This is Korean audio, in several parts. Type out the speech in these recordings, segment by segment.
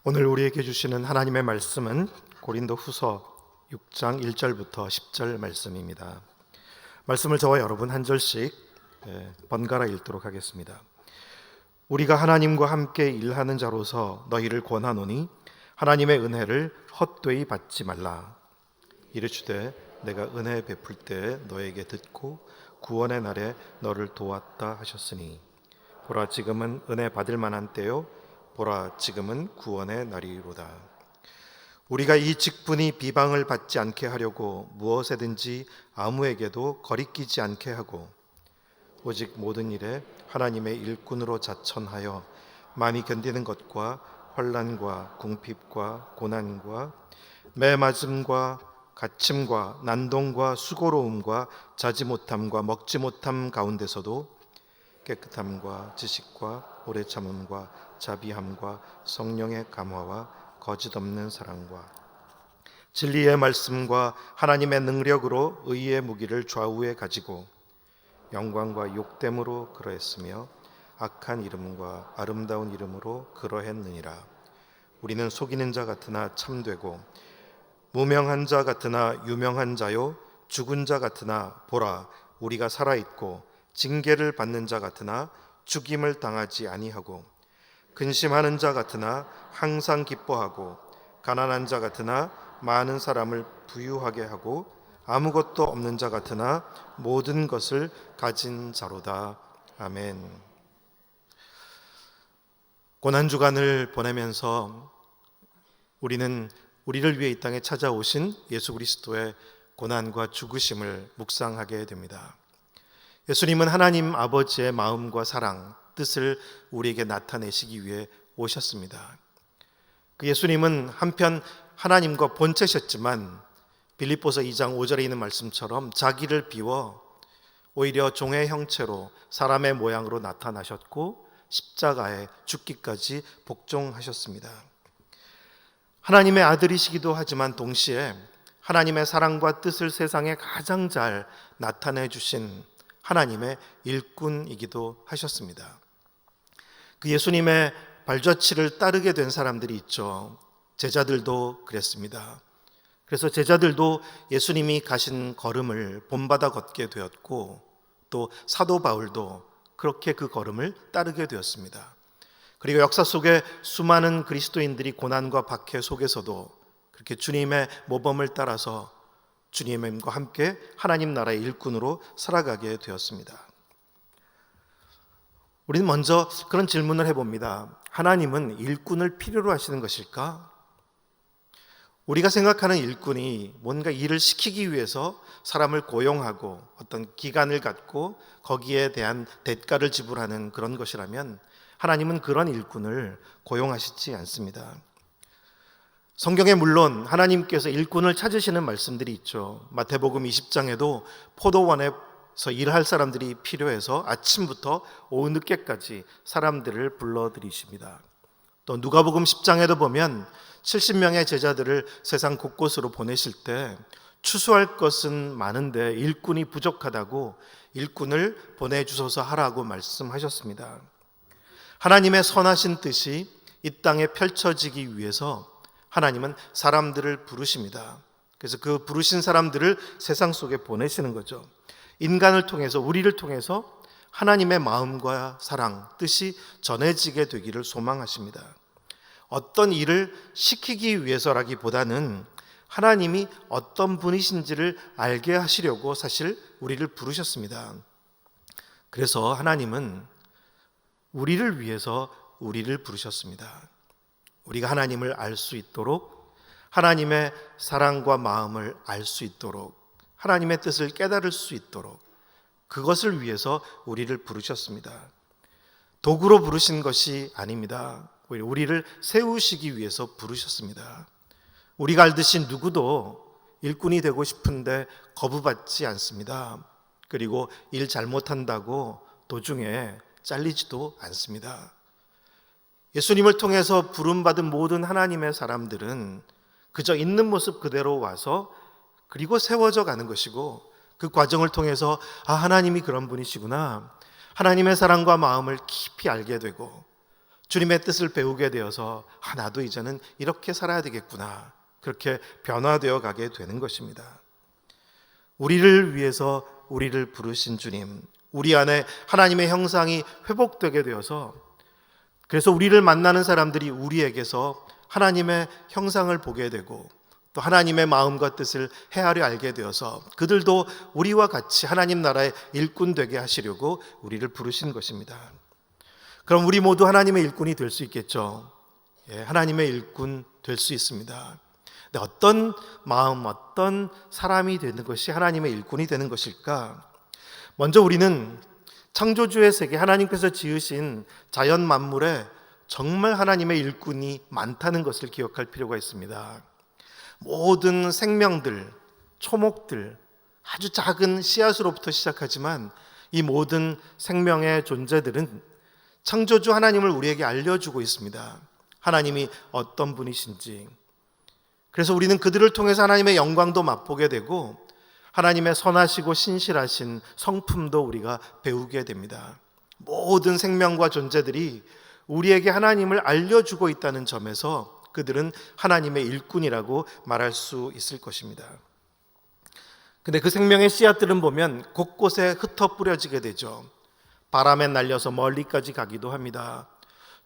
오늘 우리에게 주시는 하나님의 말씀은 고린도후서 6장 1절부터 10절 말씀입니다. 말씀을 저와 여러분 한 절씩 번갈아 읽도록 하겠습니다. 우리가 하나님과 함께 일하는 자로서 너희를 권하노니 하나님의 은혜를 헛되이 받지 말라. 이르시되 내가 은혜 베풀 때 너에게 듣고 구원의 날에 너를 도왔다 하셨으니 보라 지금은 은혜 받을 만한 때요 보라 지금은 구원의 날이로다. 우리가 이 직분이 비방을 받지 않게 하려고 무엇에든지 아무에게도 거리끼지 않게 하고 오직 모든 일에 하나님의 일꾼으로 자천하여 많이 견디는 것과 환난과 궁핍과 고난과 매맞음과 갇힘과 난동과 수고로움과 자지 못함과 먹지 못함 가운데서도 깨끗함과 지식과 오래 참음과 자비함과 성령의 감화와 거짓 없는 사랑과 진리의 말씀과 하나님의 능력으로 의의 무기를 좌우에 가지고 영광과 욕됨으로 그러했으며 악한 이름과 아름다운 이름으로 그러했느니라. 우리는 속이는 자 같으나 참되고 무명한 자 같으나 유명한 자요 죽은 자 같으나 보라 우리가 살아있고 징계를 받는 자 같으나 죽임을 당하지 아니하고 근심하는 자 같으나 항상 기뻐하고 가난한 자 같으나 많은 사람을 부유하게 하고 아무것도 없는 자 같으나 모든 것을 가진 자로다. 아멘. 고난주간을 보내면서 우리는 우리를 위해 이 땅에 찾아오신 예수 그리스도의 고난과 죽으심을 묵상하게 됩니다. 예수님은 하나님 아버지의 마음과 사랑, 뜻을 우리에게 나타내시기 위해 오셨습니다. 그 예수님은 한편 하나님과 본체셨지만 빌립보서 2장 5절에 있는 말씀처럼 자기를 비워 오히려 종의 형체로 사람의 모양으로 나타나셨고 십자가에 죽기까지 복종하셨습니다. 하나님의 아들이시기도 하지만 동시에 하나님의 사랑과 뜻을 세상에 가장 잘 나타내 주신 하나님의 일꾼이기도 하셨습니다. 그 예수님의 발자취를 따르게 된 사람들이 있죠. 제자들도 그랬습니다. 그래서 제자들도 예수님이 가신 걸음을 본받아 걷게 되었고 또 사도 바울도 그렇게 그 걸음을 따르게 되었습니다. 그리고 역사 속에 수많은 그리스도인들이 고난과 박해 속에서도 그렇게 주님의 모범을 따라서 주님과 함께 하나님 나라의 일꾼으로 살아가게 되었습니다. 우리는 먼저 그런 질문을 해봅니다. 하나님은 일꾼을 필요로 하시는 것일까? 우리가 생각하는 일꾼이 뭔가 일을 시키기 위해서 사람을 고용하고 어떤 기간을 갖고 거기에 대한 대가를 지불하는 그런 것이라면 하나님은 그런 일꾼을 고용하시지 않습니다. 성경에 물론 하나님께서 일꾼을 찾으시는 말씀들이 있죠. 마태복음 20장에도 포도원에서 일할 사람들이 필요해서 아침부터 오후 늦게까지 사람들을 불러들이십니다. 또 누가복음 10장에도 보면 70명의 제자들을 세상 곳곳으로 보내실 때 추수할 것은 많은데 일꾼이 부족하다고 일꾼을 보내주소서 하라고 말씀하셨습니다. 하나님의 선하신 뜻이 이 땅에 펼쳐지기 위해서 하나님은 사람들을 부르십니다. 그래서 그 부르신 사람들을 세상 속에 보내시는 거죠. 인간을 통해서 우리를 통해서 하나님의 마음과 사랑, 뜻이 전해지게 되기를 소망하십니다. 어떤 일을 시키기 위해서라기보다는 하나님이 어떤 분이신지를 알게 하시려고 사실 우리를 부르셨습니다. 그래서 하나님은 우리를 위해서 우리를 부르셨습니다. 우리가 하나님을 알 수 있도록 하나님의 사랑과 마음을 알 수 있도록 하나님의 뜻을 깨달을 수 있도록 그것을 위해서 우리를 부르셨습니다. 도구로 부르신 것이 아닙니다. 우리를 세우시기 위해서 부르셨습니다. 우리가 알듯이 누구도 일꾼이 되고 싶은데 거부받지 않습니다. 그리고 일 잘못한다고 도중에 잘리지도 않습니다. 예수님을 통해서 부름받은 모든 하나님의 사람들은 그저 있는 모습 그대로 와서 그리고 세워져 가는 것이고 그 과정을 통해서 하나님이 그런 분이시구나 하나님의 사랑과 마음을 깊이 알게 되고 주님의 뜻을 배우게 되어서 나도 이제는 이렇게 살아야 되겠구나, 그렇게 변화되어 가게 되는 것입니다. 우리를 위해서 우리를 부르신 주님, 우리 안에 하나님의 형상이 회복되게 되어서, 그래서 우리를 만나는 사람들이 우리에게서 하나님의 형상을 보게 되고 또 하나님의 마음과 뜻을 헤아려 알게 되어서 그들도 우리와 같이 하나님 나라의 일꾼 되게 하시려고 우리를 부르신 것입니다. 그럼 우리 모두 하나님의 일꾼이 될 수 있겠죠? 하나님의 일꾼 될 수 있습니다. 근데 어떤 마음, 어떤 사람이 되는 것이 하나님의 일꾼이 되는 것일까? 먼저 우리는 창조주의 세계, 하나님께서 지으신 자연 만물에 정말 하나님의 일꾼이 많다는 것을 기억할 필요가 있습니다. 모든 생명들, 초목들, 아주 작은 씨앗으로부터 시작하지만 이 모든 생명의 존재들은 창조주 하나님을 우리에게 알려주고 있습니다. 하나님이 어떤 분이신지. 그래서 우리는 그들을 통해서 하나님의 영광도 맛보게 되고 하나님의 선하시고 신실하신 성품도 우리가 배우게 됩니다. 모든 생명과 존재들이 우리에게 하나님을 알려주고 있다는 점에서 그들은 하나님의 일꾼이라고 말할 수 있을 것입니다. 근데 그 생명의 씨앗들은 보면 곳곳에 흩어 뿌려지게 되죠. 바람에 날려서 멀리까지 가기도 합니다.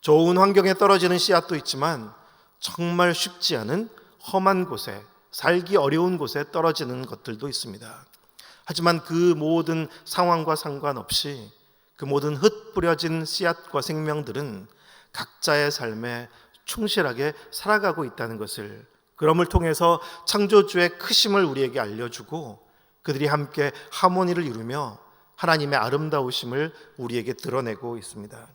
좋은 환경에 떨어지는 씨앗도 있지만 정말 쉽지 않은 험한 곳에, 살기 어려운 곳에 떨어지는 것들도 있습니다. 하지만 그 모든 상황과 상관없이 그 모든 흩뿌려진 씨앗과 생명들은 각자의 삶에 충실하게 살아가고 있다는 것을, 그럼을 통해서 창조주의 크심을 우리에게 알려주고 그들이 함께 하모니를 이루며 하나님의 아름다우심을 우리에게 드러내고 있습니다.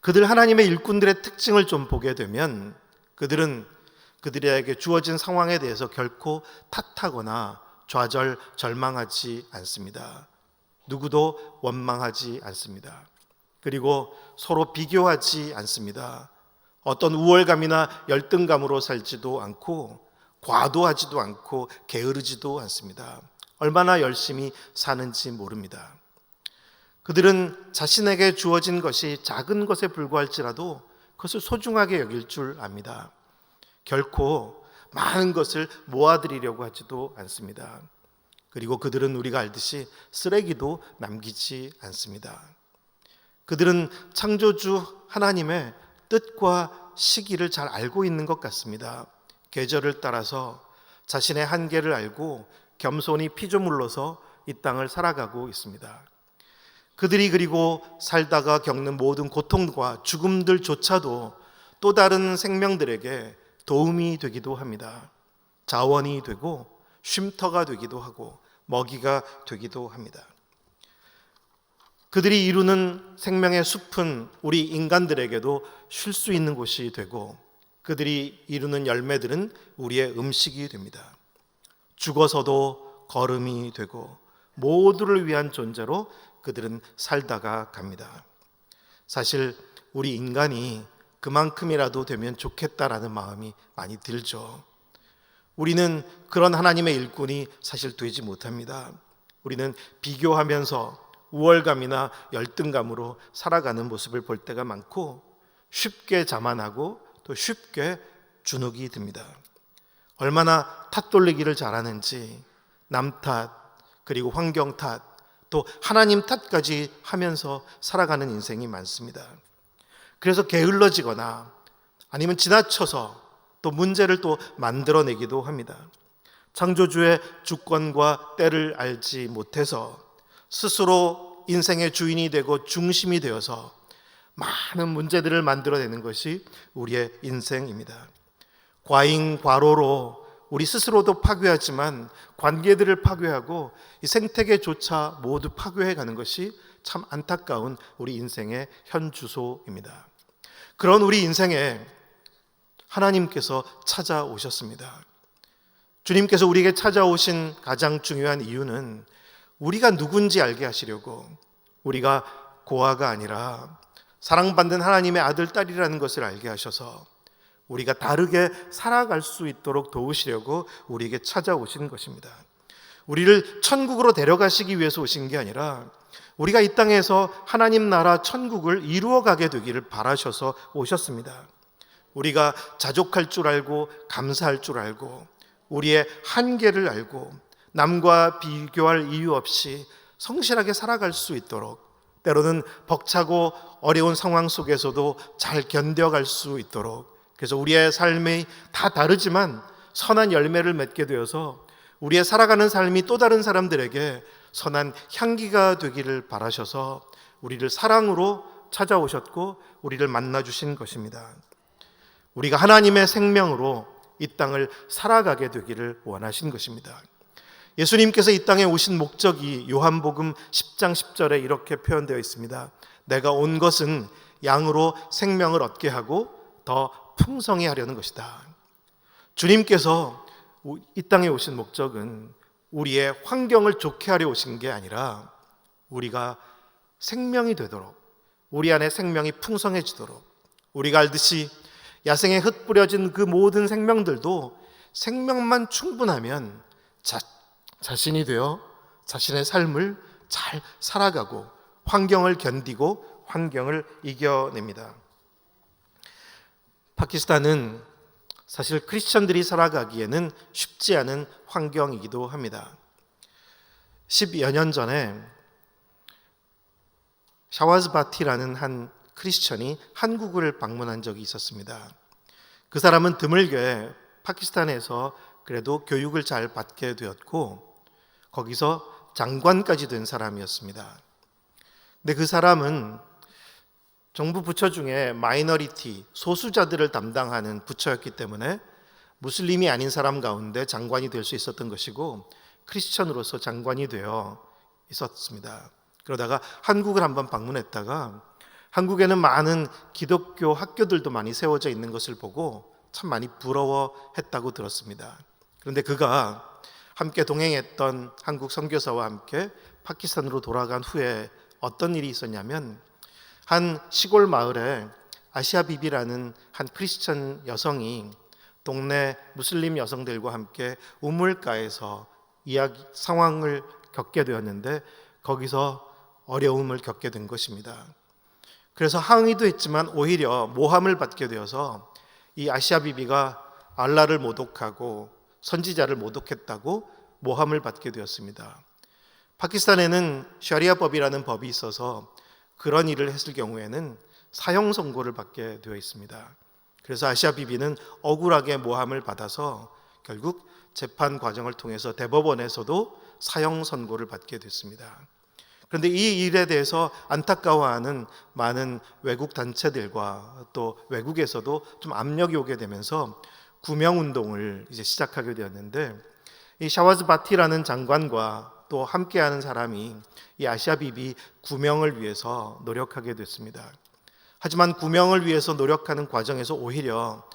그들 하나님의 일꾼들의 특징을 좀 보게 되면 그들은 그들에게 주어진 상황에 대해서 결코 탓하거나 좌절, 절망하지 않습니다. 누구도 원망하지 않습니다. 그리고 서로 비교하지 않습니다. 어떤 우월감이나 열등감으로 살지도 않고 과도하지도 않고 게으르지도 않습니다. 얼마나 열심히 사는지 모릅니다. 그들은 자신에게 주어진 것이 작은 것에 불과할지라도 그것을 소중하게 여길 줄 압니다. 결코 많은 것을 모아드리려고 하지도 않습니다. 그리고 그들은 우리가 알듯이 쓰레기도 남기지 않습니다. 그들은 창조주 하나님의 뜻과 시기를 잘 알고 있는 것 같습니다. 계절을 따라서 자신의 한계를 알고 겸손히 피조물로서 이 땅을 살아가고 있습니다. 그들이 그리고 살다가 겪는 모든 고통과 죽음들조차도 또 다른 생명들에게 도움이 되기도 합니다. 자원이 되고 쉼터가 되기도 하고 먹이가 되기도 합니다. 그들이 이루는 생명의 숲은 우리 인간들에게도 쉴 수 있는 곳이 되고 그들이 이루는 열매들은 우리의 음식이 됩니다. 죽어서도 걸음이 되고 모두를 위한 존재로 그들은 살다가 갑니다. 사실 우리 인간이 그만큼이라도 되면 좋겠다라는 마음이 많이 들죠. 우리는 그런 하나님의 일꾼이 사실 되지 못합니다. 우리는 비교하면서 우월감이나 열등감으로 살아가는 모습을 볼 때가 많고 쉽게 자만하고 또 쉽게 주눅이 듭니다. 얼마나 탓 돌리기를 잘하는지 남 탓, 그리고 환경 탓, 또 하나님 탓까지 하면서 살아가는 인생이 많습니다. 그래서 게을러지거나 아니면 지나쳐서 또 문제를 또 만들어내기도 합니다. 창조주의 주권과 때를 알지 못해서 스스로 인생의 주인이 되고 중심이 되어서 많은 문제들을 만들어내는 것이 우리의 인생입니다. 과잉 과로로 우리 스스로도 파괴하지만 관계들을 파괴하고 이 생태계조차 모두 파괴해가는 것이 참 안타까운 우리 인생의 현 주소입니다. 그런 우리 인생에 하나님께서 찾아오셨습니다. 주님께서 우리에게 찾아오신 가장 중요한 이유는 우리가 누군지 알게 하시려고, 우리가 고아가 아니라 사랑받는 하나님의 아들, 딸이라는 것을 알게 하셔서 우리가 다르게 살아갈 수 있도록 도우시려고 우리에게 찾아오신 것입니다. 우리를 천국으로 데려가시기 위해서 오신 게 아니라 우리가 이 땅에서 하나님 나라 천국을 이루어가게 되기를 바라셔서 오셨습니다. 우리가 자족할 줄 알고 감사할 줄 알고 우리의 한계를 알고 남과 비교할 이유 없이 성실하게 살아갈 수 있도록, 때로는 벅차고 어려운 상황 속에서도 잘 견뎌갈 수 있도록, 그래서 우리의 삶이 다 다르지만 선한 열매를 맺게 되어서 우리의 살아가는 삶이 또 다른 사람들에게 선한 향기가 되기를 바라셔서 우리를 사랑으로 찾아오셨고 우리를 만나주신 것입니다. 우리가 하나님의 생명으로 이 땅을 살아가게 되기를 원하신 것입니다. 예수님께서 이 땅에 오신 목적이 요한복음 10장 10절에 이렇게 표현되어 있습니다. 내가 온 것은 양으로 생명을 얻게 하고 더 풍성히 하려는 것이다. 주님께서 이 땅에 오신 목적은 우리의 환경을 좋게 하려 오신 게 아니라 우리가 생명이 되도록, 우리 안에 생명이 풍성해지도록, 우리가 알듯이 야생에 흩뿌려진 그 모든 생명들도 생명만 충분하면 자신이 되어 자신의 삶을 잘 살아가고 환경을 견디고 환경을 이겨냅니다. 파키스탄은 사실 크리스천들이 살아가기에는 쉽지 않은 환경이기도 합니다. 10여 년 전에 샤와즈 바티라는 한 크리스천이 한국을 방문한 적이 있었습니다. 그 사람은 드물게 파키스탄에서 그래도 교육을 잘 받게 되었고 거기서 장관까지 된 사람이었습니다. 근데 그 사람은 정부 부처 중에 마이너리티, 소수자들을 담당하는 부처였기 때문에 무슬림이 아닌 사람 가운데 장관이 될 수 있었던 것이고 크리스천으로서 장관이 되어 있었습니다. 그러다가 한국을 한번 방문했다가 한국에는 많은 기독교 학교들도 많이 세워져 있는 것을 보고 참 많이 부러워했다고 들었습니다. 그런데 그가 함께 동행했던 한국 선교사와 함께 파키스탄으로 돌아간 후에 어떤 일이 있었냐면 한 시골 마을에 아시아 비비라는 한 크리스천 여성이 동네 무슬림 여성들과 함께 우물가에서 상황을 겪게 되었는데 거기서 어려움을 겪게 된 것입니다. 그래서 항의도 했지만 오히려 모함을 받게 되어서 이 아시아 비비가 알라를 모독하고 선지자를 모독했다고 모함을 받게 되었습니다. 파키스탄에는 샤리아법이라는 법이 있어서 그런 일을 했을 경우에는 사형 선고를 받게 되어 있습니다. 그래서 아시아 비비는 억울하게 모함을 받아서 결국 재판 과정을 통해서 대법원에서도 사형 선고를 받게 됐습니다. 그런데 이 일에 대해서 안타까워하는 많은 외국 단체들과 또 외국에서도 좀 압력이 오게 되면서 구명 운동을 이제 시작하게 되었는데 이 샤와즈 바티라는 장관과 또 함께하는 사람이 이 아시아 비비 구명을 위해서 노력하게 됐습니다. 하지만 구명을 위해서 노력하는 과정에서 오히려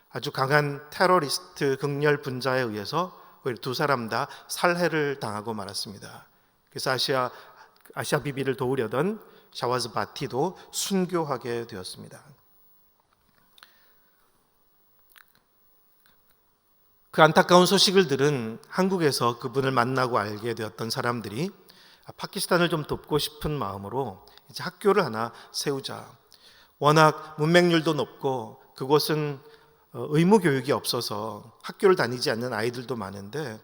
아주 강한 테러리스트 극렬 분자에 의해서 오히려 두 사람 다 살해를 당하고 말았습니다. 그래서 아시아 비비를 도우려던 샤와즈 바티도 순교하게 되었습니다. 그 안타까운 소식을 들은 한국에서 그분을 만나고 알게 되었던 사람들이 파키스탄을 좀 돕고 싶은 마음으로 이제 학교를 하나 세우자. 워낙 문맹률도 높고 그곳은 의무 교육이 없어서 학교를 다니지 않는 아이들도 많은데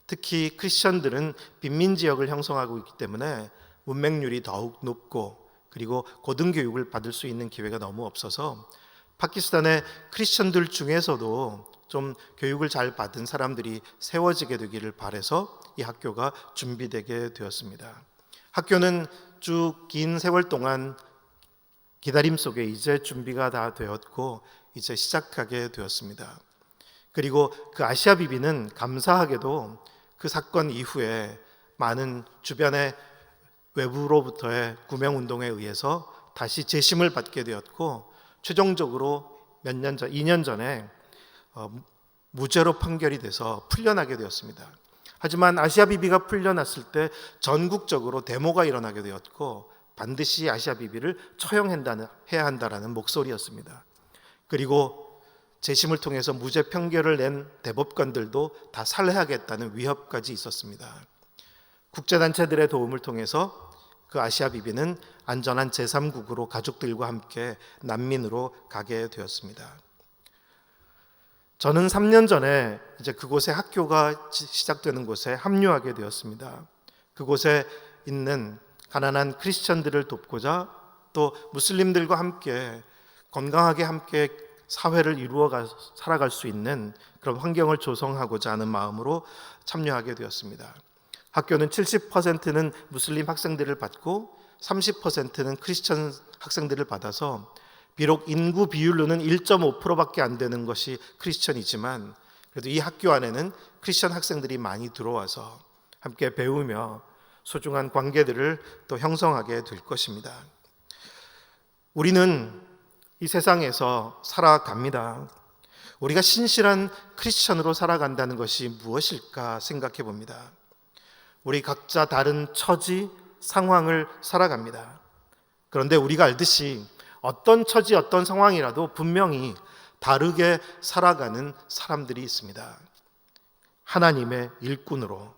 특히 크리스천들은 빈민 지역을 형성하고 있기 때문에 문맹률이 더욱 높고 그리고 고등교육을 받을 수 있는 기회가 너무 없어서 파키스탄의 크리스천들 중에서도 좀 교육을 잘 받은 사람들이 세워지게 되기를 바라서 이 학교가 준비되게 되었습니다. 학교는 쭉 긴 세월 동안 기다림 속에 이제 준비가 다 되었고 이제 시작하게 되었습니다. 그리고 그 아시아 비비는 감사하게도 그 사건 이후에 많은 주변의 외부로부터의 구명운동에 의해서 다시 재심을 받게 되었고 최종적으로 2년 전에 무죄로 판결이 돼서 풀려나게 되었습니다. 하지만 아시아 비비가 풀려났을 때 전국적으로 데모가 일어나게 되었고 반드시 아시아 비비를 처형해야 한다라는 목소리였습니다. 그리고 재심을 통해서 무죄 판결을 낸 대법관들도 다 살해하겠다는 위협까지 있었습니다. 국제단체들의 도움을 통해서 그 아시아 비비는 안전한 제3국으로 가족들과 함께 난민으로 가게 되었습니다. 저는 3년 전에 이제 그곳에 학교가 시작되는 곳에 합류하게 되었습니다. 그곳에 있는 가난한 크리스천들을 돕고자 또 무슬림들과 함께 건강하게 함께 사회를 이루어 살아갈 수 있는 그런 환경을 조성하고자 하는 마음으로 참여하게 되었습니다. 학교는 70%는 무슬림 학생들을 받고 30%는 크리스천 학생들을 받아서 비록 인구 비율로는 1.5%밖에 안 되는 것이 크리스천이지만 그래도 이 학교 안에는 크리스천 학생들이 많이 들어와서 함께 배우며 소중한 관계들을 또 형성하게 될 것입니다. 우리는 이 세상에서 살아갑니다. 우리가 신실한 크리스천으로 살아간다는 것이 무엇일까 생각해 봅니다. 우리 각자 다른 처지, 상황을 살아갑니다. 그런데 우리가 알듯이 어떤 처지, 어떤 상황이라도 분명히 다르게 살아가는 사람들이 있습니다. 하나님의 일꾼으로.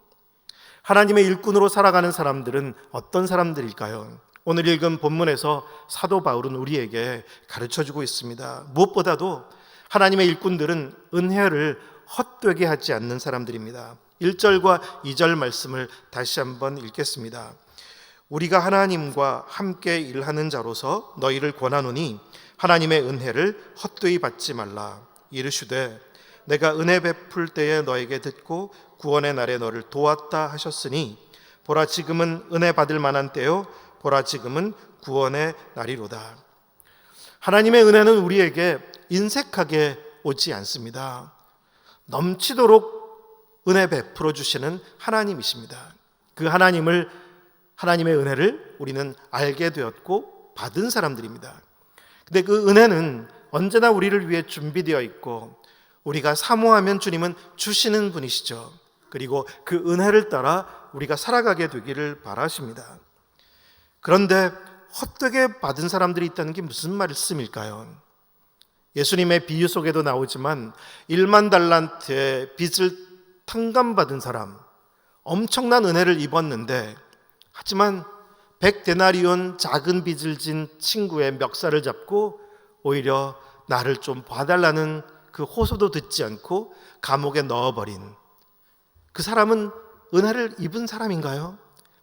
하나님의 일꾼으로 살아가는 사람들은 어떤 사람들일까요? 오늘 읽은 본문에서 사도 바울은 우리에게 가르쳐주고 있습니다. 무엇보다도 하나님의 일꾼들은 은혜를 헛되게 하지 않는 사람들입니다. 1절과 2절 말씀을 다시 한번 읽겠습니다. 우리가 하나님과 함께 일하는 자로서 너희를 권하노니 하나님의 은혜를 헛되이 받지 말라. 이르시되 내가 은혜 베풀 때에 너에게 듣고 구원의 날에 너를 도왔다 하셨으니 보라 지금은 은혜 받을 만한 때요 보라 지금은 구원의 날이로다. 하나님의 은혜는 우리에게 인색하게 오지 않습니다. 넘치도록 은혜 베풀어 주시는 하나님이십니다. 그 하나님의 은혜를 우리는 알게 되었고 받은 사람들입니다. 근데 그 은혜는 언제나 우리를 위해 준비되어 있고 우리가 사모하면 주님은 주시는 분이시죠. 그리고 그 은혜를 따라 우리가 살아가게 되기를 바라십니다. 그런데 헛되게 받은 사람들이 있다는 게 무슨 말씀일까요? 예수님의 비유 속에도 나오지만 1만 달란트의 빚을 탕감받은 사람, 엄청난 은혜를 입었는데 하지만 100데나리온 작은 빚을 진 친구의 멱살을 잡고 오히려 나를 좀 봐달라는 그 호소도 듣지 않고 감옥에 넣어버린 그 사람은 은혜를 입은 사람인가요?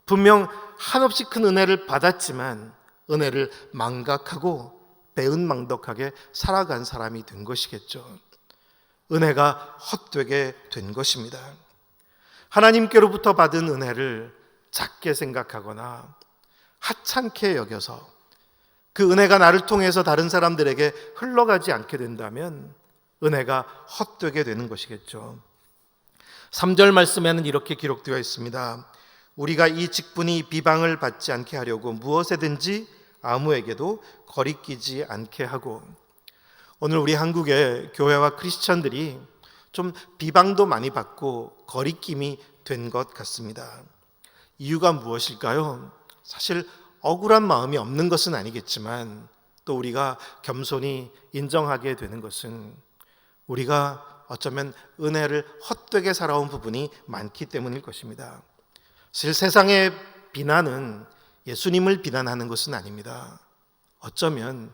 분명 한없이 큰 은혜를 받았지만 은혜를 망각하고 배은망덕하게 살아간 사람이 된 것이겠죠. 은혜가 헛되게 된 것입니다. 하나님께로부터 받은 은혜를 작게 생각하거나 하찮게 여겨서 그 은혜가 나를 통해서 다른 사람들에게 흘러가지 않게 된다면 은혜가 헛되게 되는 것이겠죠. 3절 말씀에는 이렇게 기록되어 있습니다. 우리가 이 직분이 비방을 받지 않게 하려고 무엇에든지 아무에게도 거리끼지 않게 하고. 오늘 우리 한국의 교회와 크리스천들이 좀 비방도 많이 받고 거리낌이 된 것 같습니다. 이유가 무엇일까요? 사실 억울한 마음이 없는 것은 아니겠지만 또 우리가 겸손히 인정하게 되는 것은 우리가 어쩌면 은혜를 헛되게 살아온 부분이 많기 때문일 것입니다. 사실 세상의 비난은 예수님을 비난하는 것은 아닙니다. 어쩌면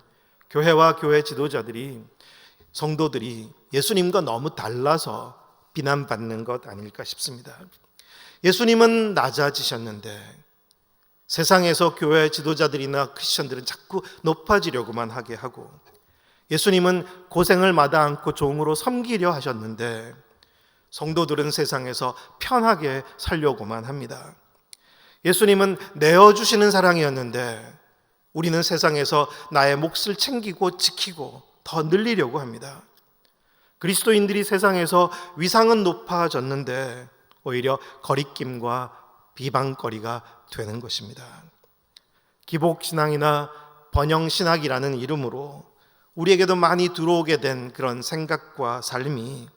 교회와 교회 지도자들이 성도들이 예수님과 너무 달라서 비난받는 것 아닐까 싶습니다. 예수님은 낮아지셨는데 세상에서 교회 지도자들이나 크리스천들은 자꾸 높아지려고만 하게 하고 예수님은 고생을 마다 않고 종으로 섬기려 하셨는데 성도들은 세상에서 편하게 살려고만 합니다. 예수님은 내어주시는 사랑이었는데 우리는 세상에서 나의 몫을 챙기고 지키고 더 늘리려고 합니다. 그리스도인들이 세상에서 위상은 높아졌는데 오히려 거리낌과 비방거리가 되는 것입니다. 기복신앙이나 번영신학이라는 이름으로 우리에게도 많이 들어오게 된 그런 생각과 삶이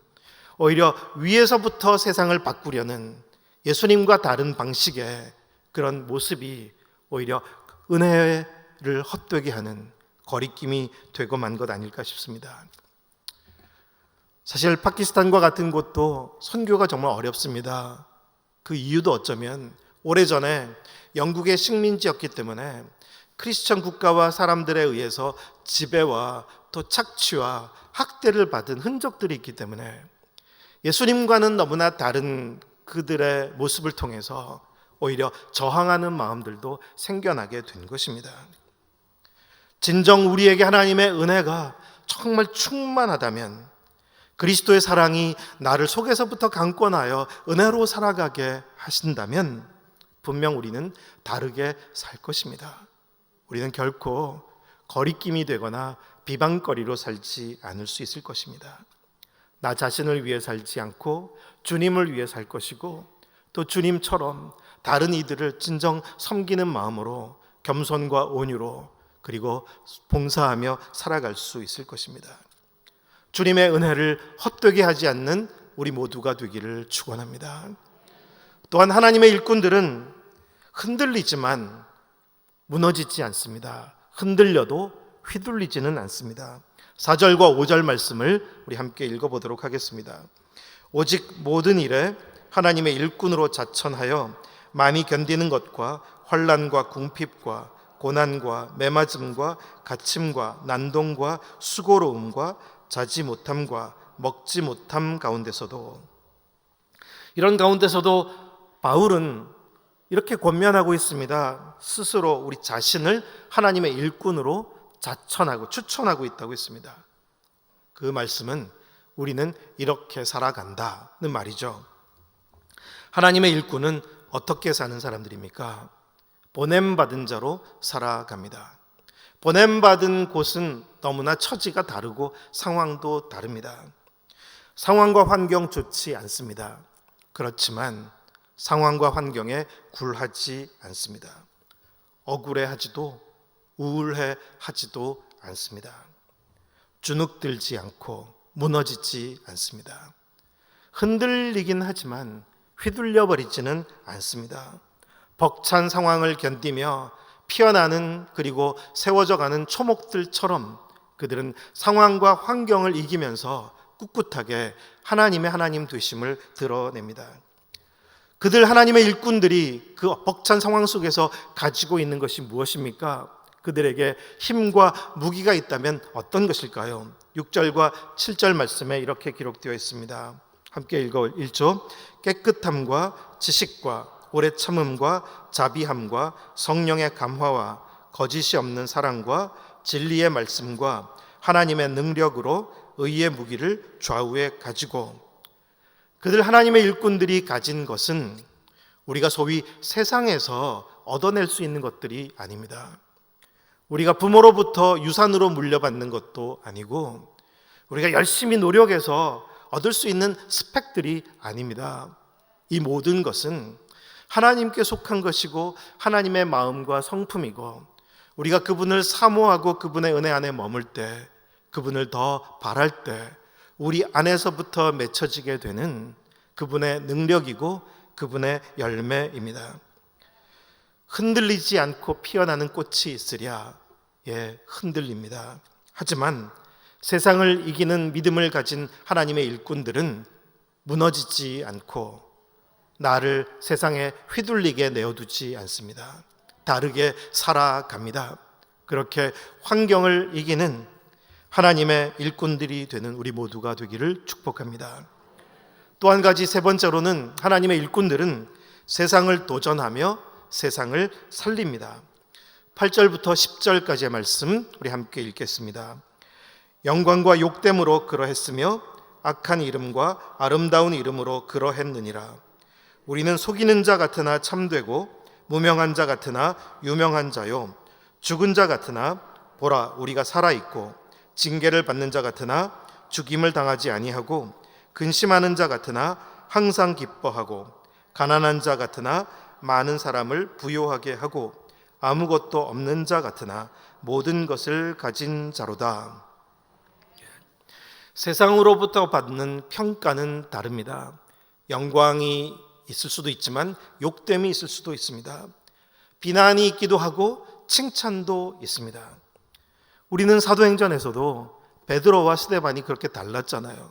오히려 위에서부터 세상을 바꾸려는 예수님과 다른 방식의 그런 모습이 오히려 은혜를 헛되게 하는 거리낌이 되고 만 것 아닐까 싶습니다. 사실 파키스탄과 같은 곳도 선교가 정말 어렵습니다. 그 이유도 어쩌면 오래전에 영국의 식민지였기 때문에 크리스천 국가와 사람들에 의해서 지배와 또 착취와 학대를 받은 흔적들이 있기 때문에 예수님과는 너무나 다른 그들의 모습을 통해서 오히려 저항하는 마음들도 생겨나게 된 것입니다. 진정 우리에게 하나님의 은혜가 정말 충만하다면, 그리스도의 사랑이 나를 속에서부터 강권하여 은혜로 살아가게 하신다면 분명 우리는 다르게 살 것입니다. 우리는 결코 거리낌이 되거나 비방거리로 살지 않을 수 있을 것입니다. 나 자신을 위해 살지 않고 주님을 위해 살 것이고, 또 주님처럼 다른 이들을 진정 섬기는 마음으로 겸손과 온유로 그리고 봉사하며 살아갈 수 있을 것입니다. 주님의 은혜를 헛되게 하지 않는 우리 모두가 되기를 축원합니다. 또한 하나님의 일꾼들은 흔들리지만 무너지지 않습니다. 흔들려도 휘둘리지는 않습니다. 4절과 5절 말씀을 우리 함께 읽어보도록 하겠습니다. 오직 모든 일에 하나님의 일꾼으로 자천하여 마음이 견디는 것과 환난과 궁핍과 고난과 매맞음과 갇힘과 난동과 수고로움과 자지 못함과 먹지 못함 가운데서도, 이런 가운데서도 바울은 이렇게 권면하고 있습니다. 스스로 우리 자신을 하나님의 일꾼으로 자천하고 추천하고 있다고 했습니다. 그 말씀은 우리는 이렇게 살아간다는 말이죠. 하나님의 일꾼은 어떻게 사는 사람들입니까? 보냄받은 자로 살아갑니다. 보냄받은 곳은 너무나 처지가 다르고 상황도 다릅니다. 상황과 환경 좋지 않습니다. 그렇지만 상황과 환경에 굴하지 않습니다. 억울해하지도 우울해하지도 않습니다. 주눅들지 않고 무너지지 않습니다. 흔들리긴 하지만 휘둘려버리지는 않습니다. 벅찬 상황을 견디며 피어나는 그리고 세워져가는 초목들처럼 그들은 상황과 환경을 이기면서 꿋꿋하게 하나님의 하나님 되심을 드러냅니다. 그들 하나님의 일꾼들이 그 벅찬 상황 속에서 가지고 있는 것이 무엇입니까? 그들에게 힘과 무기가 있다면 어떤 것일까요? 6절과 7절 말씀에 이렇게 기록되어 있습니다. 함께 읽어 1조. 깨끗함과 지식과 오래 참음과 자비함과 성령의 감화와 거짓이 없는 사랑과 진리의 말씀과 하나님의 능력으로 의의 무기를 좌우에 가지고. 그들 하나님의 일꾼들이 가진 것은 우리가 소위 세상에서 얻어낼 수 있는 것들이 아닙니다. 우리가 부모로부터 유산으로 물려받는 것도 아니고 우리가 열심히 노력해서 얻을 수 있는 스펙들이 아닙니다. 이 모든 것은 하나님께 속한 것이고 하나님의 마음과 성품이고, 우리가 그분을 사모하고 그분의 은혜 안에 머물 때, 그분을 더 바랄 때 우리 안에서부터 맺혀지게 되는 그분의 능력이고 그분의 열매입니다. 흔들리지 않고 피어나는 꽃이 있으랴. 예, 흔들립니다. 하지만 세상을 이기는 믿음을 가진 하나님의 일꾼들은 무너지지 않고 나를 세상에 휘둘리게 내어두지 않습니다. 다르게 살아갑니다. 그렇게 환경을 이기는 하나님의 일꾼들이 되는 우리 모두가 되기를 축복합니다. 또 한 가지, 세 번째로는 하나님의 일꾼들은 세상을 도전하며 세상을 살립니다. 8절부터 10절까지의 말씀 우리 함께 읽겠습니다. 영광과 욕됨으로 그러했으며 악한 이름과 아름다운 이름으로 그러했느니라. 우리는 속이는 자 같으나 참되고 무명한 자 같으나 유명한 자요, 죽은 자 같으나 보라 우리가 살아있고, 징계를 받는 자 같으나 죽임을 당하지 아니하고, 근심하는 자 같으나 항상 기뻐하고, 가난한 자 같으나 많은 사람을 부요하게 하고, 아무것도 없는 자 같으나 모든 것을 가진 자로다. 세상으로부터 받는 평가는 다릅니다. 영광이 있을 수도 있지만 욕됨이 있을 수도 있습니다. 비난이 있기도 하고 칭찬도 있습니다. 우리는 사도행전에서도 베드로와 스데반이 그렇게 달랐잖아요.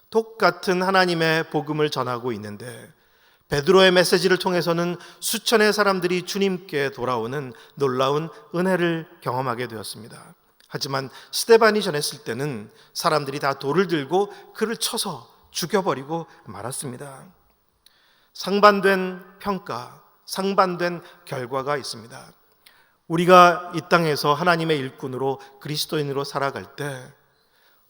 똑같은 하나님의 복음을 전하고 있는데 베드로의 메시지를 통해서는 수천의 사람들이 주님께 돌아오는 놀라운 은혜를 경험하게 되었습니다. 하지만 스데반이 전했을 때는 사람들이 다 돌을 들고 그를 쳐서 죽여버리고 말았습니다. 상반된 평가, 상반된 결과가 있습니다. 우리가 이 땅에서 하나님의 일꾼으로 그리스도인으로 살아갈 때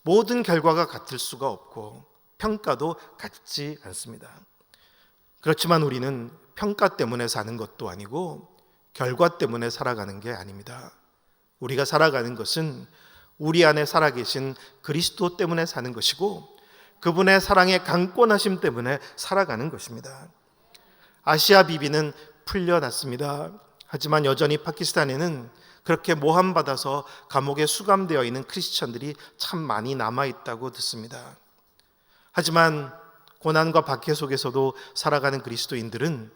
모든 결과가 같을 수가 없고 평가도 같지 않습니다. 그렇지만 우리는 평가 때문에 사는 것도 아니고 결과 때문에 살아가는 게 아닙니다. 우리가 살아가는 것은 우리 안에 살아계신 그리스도 때문에 사는 것이고 그분의 사랑의 강권하심 때문에 살아가는 것입니다. 아시아 비비는 풀려났습니다. 하지만 여전히 파키스탄에는 그렇게 모함받아서 감옥에 수감되어 있는 크리스천들이 참 많이 남아있다고 듣습니다. 하지만 고난과 박해 속에서도 살아가는 그리스도인들은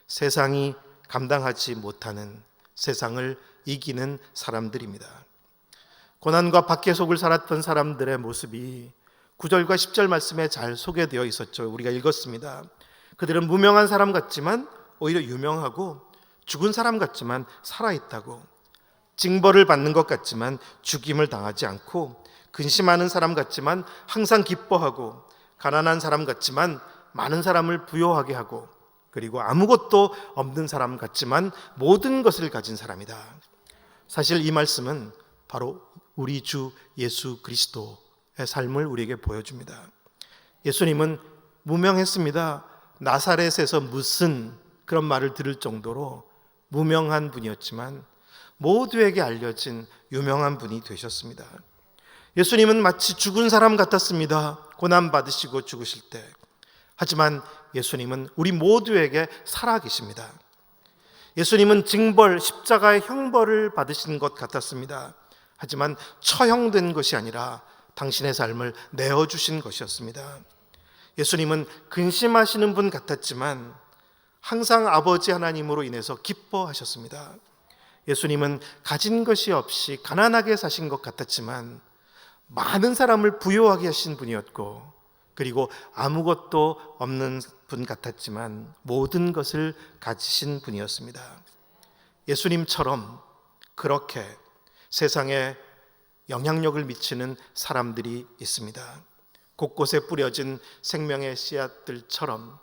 세상이 감당하지 못하는, 세상을 이기는 사람들입니다. 고난과 박해 속을 살았던 사람들의 모습이 9절과 10절 말씀에 잘 소개되어 있었죠. 우리가 읽었습니다. 그들은 무명한 사람 같지만 오히려 유명하고 죽은 사람 같지만 살아있다고, 징벌을 받는 것 같지만 죽임을 당하지 않고, 근심하는 사람 같지만 항상 기뻐하고, 가난한 사람 같지만 많은 사람을 부요하게 하고, 그리고 아무것도 없는 사람 같지만 모든 것을 가진 사람이다. 사실 이 말씀은 바로 우리 주 예수 그리스도의 삶을 우리에게 보여줍니다. 예수님은 무명했습니다. 나사렛에서 무슨 그런 말을 들을 정도로 무명한 분이었지만 모두에게 알려진 유명한 분이 되셨습니다. 예수님은 마치 죽은 사람 같았습니다. 고난받으시고 죽으실 때. 하지만 예수님은 우리 모두에게 살아계십니다. 예수님은 징벌, 십자가의 형벌을 받으신 것 같았습니다. 하지만 처형된 것이 아니라 당신의 삶을 내어주신 것이었습니다. 예수님은 근심하시는 분 같았지만 항상 아버지 하나님으로 인해서 기뻐하셨습니다. 예수님은 가진 것이 없이 가난하게 사신 것 같았지만 많은 사람을 부유하게 하신 분이었고, 그리고 아무것도 없는 분 같았지만 모든 것을 가지신 분이었습니다. 예수님처럼 그렇게 세상에 영향력을 미치는 사람들이 있습니다. 곳곳에 뿌려진 생명의 씨앗들처럼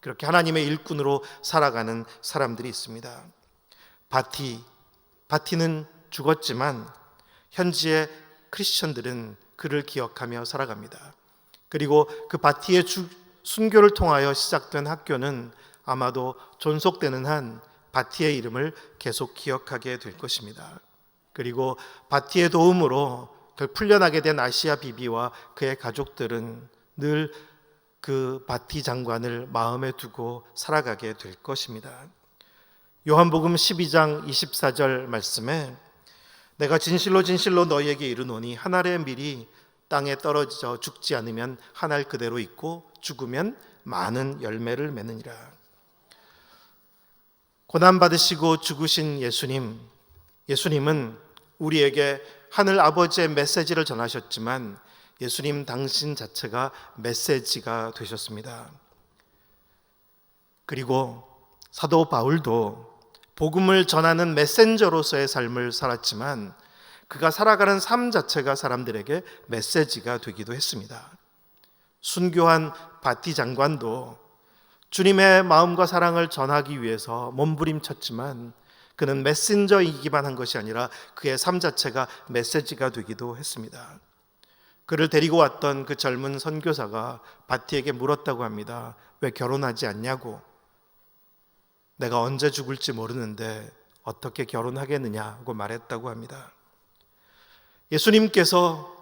그렇게 하나님의 일꾼으로 살아가는 사람들이 있습니다. 바티는 죽었지만 현지의 크리스천들은 그를 기억하며 살아갑니다. 그리고 그 바티의 순교를 통하여 시작된 학교는 아마도 존속되는 한 바티의 이름을 계속 기억하게 될 것입니다. 그리고 바티의 도움으로 풀려나게 된 아시아 비비와 그의 가족들은 늘 그 바티 장관을 마음에 두고 살아가게 될 것입니다. 요한복음 12장 24절 말씀에 내가 진실로 진실로 너희에게 이르노니 한 알의 밀이 땅에 떨어져 죽지 않으면 한 알 그대로 있고 죽으면 많은 열매를 맺느니라. 고난받으시고 죽으신 예수님은 우리에게 하늘 아버지의 메시지를 전하셨지만 예수님 당신 자체가 메시지가 되셨습니다. 그리고 사도 바울도 복음을 전하는 메신저로서의 삶을 살았지만 그가 살아가는 삶 자체가 사람들에게 메시지가 되기도 했습니다. 순교한 바티 장관도 주님의 마음과 사랑을 전하기 위해서 몸부림쳤지만 그는 메신저이기만 한 것이 아니라 그의 삶 자체가 메시지가 되기도 했습니다. 그를 데리고 왔던 그 젊은 선교사가 바티에게 물었다고 합니다. 왜 결혼하지 않냐고. 내가 언제 죽을지 모르는데 어떻게 결혼하겠느냐고 말했다고 합니다. 예수님께서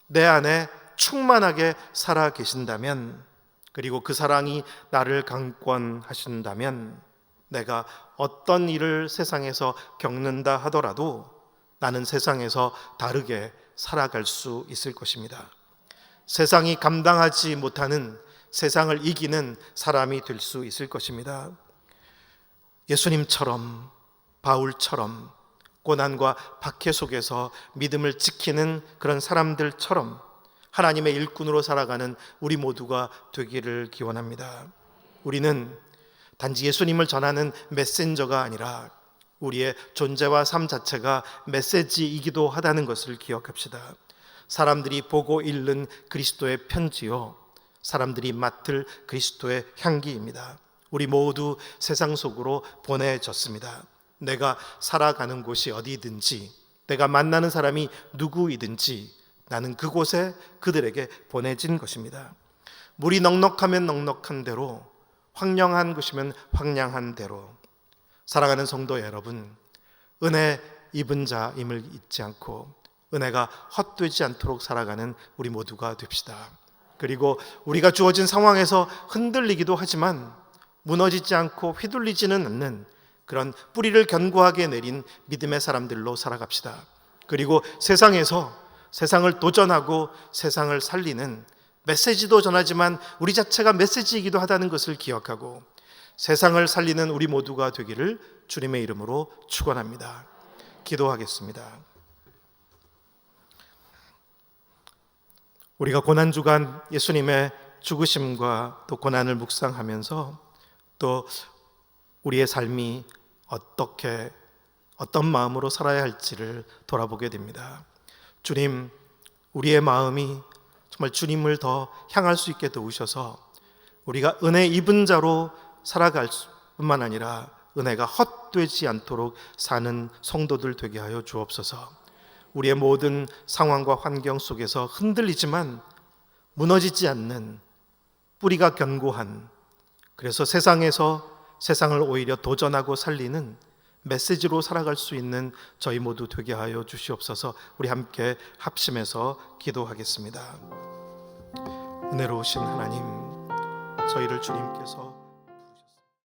내 안에 충만하게 살아 계신다면, 그리고 그 사랑이 나를 강권하신다면 내가 어떤 일을 세상에서 겪는다 하더라도 나는 세상에서 다르게 살아갈 수 있을 것입니다. 세상이 감당하지 못하는, 세상을 이기는 사람이 될 수 있을 것입니다. 예수님처럼, 바울처럼 고난과 박해 속에서 믿음을 지키는 그런 사람들처럼 하나님의 일꾼으로 살아가는 우리 모두가 되기를 기원합니다. 우리는 단지 예수님을 전하는 메신저가 아니라 우리의 존재와 삶 자체가 메시지이기도 하다는 것을 기억합시다. 사람들이 보고 읽는 그리스도의 편지요, 사람들이 맡을 그리스도의 향기입니다. 우리 모두 세상 속으로 보내졌습니다. 내가 살아가는 곳이 어디든지, 내가 만나는 사람이 누구이든지 나는 그곳에 그들에게 보내진 것입니다. 물이 넉넉하면 넉넉한 대로, 황량한 곳이면 황량한 대로 살아가는 성도 여러분, 은혜 입은 자임을 잊지 않고 은혜가 헛되지 않도록 살아가는 우리 모두가 됩시다. 그리고 우리가 주어진 상황에서 흔들리기도 하지만 무너지지 않고 휘둘리지는 않는 그런 뿌리를 견고하게 내린 믿음의 사람들로 살아갑시다. 그리고 세상에서 세상을 도전하고 세상을 살리는 메시지도 전하지만 우리 자체가 메시지이기도 하다는 것을 기억하고 세상을 살리는 우리 모두가 되기를 주님의 이름으로 축원합니다. 기도하겠습니다. 우리가 고난주간 예수님의 죽으심과 또 고난을 묵상하면서 또 우리의 삶이 어떤 마음으로 살아야 할지를 돌아보게 됩니다. 주님, 우리의 마음이 정말 주님을 더 향할 수 있게 도우셔서 우리가 은혜 입은 자로 살아갈 뿐만 아니라 은혜가 헛되지 않도록 사는 성도들 되게 하여 주옵소서. 우리의 모든 상황과 환경 속에서 흔들리지만 무너지지 않는 뿌리가 견고한, 그래서 세상에서 세상을 오히려 도전하고 살리는 메시지로 살아갈 수 있는 저희 모두 되게 하여 주시옵소서. 우리 함께 합심해서 기도하겠습니다. 은혜로우신 하나님, 저희를 주님께서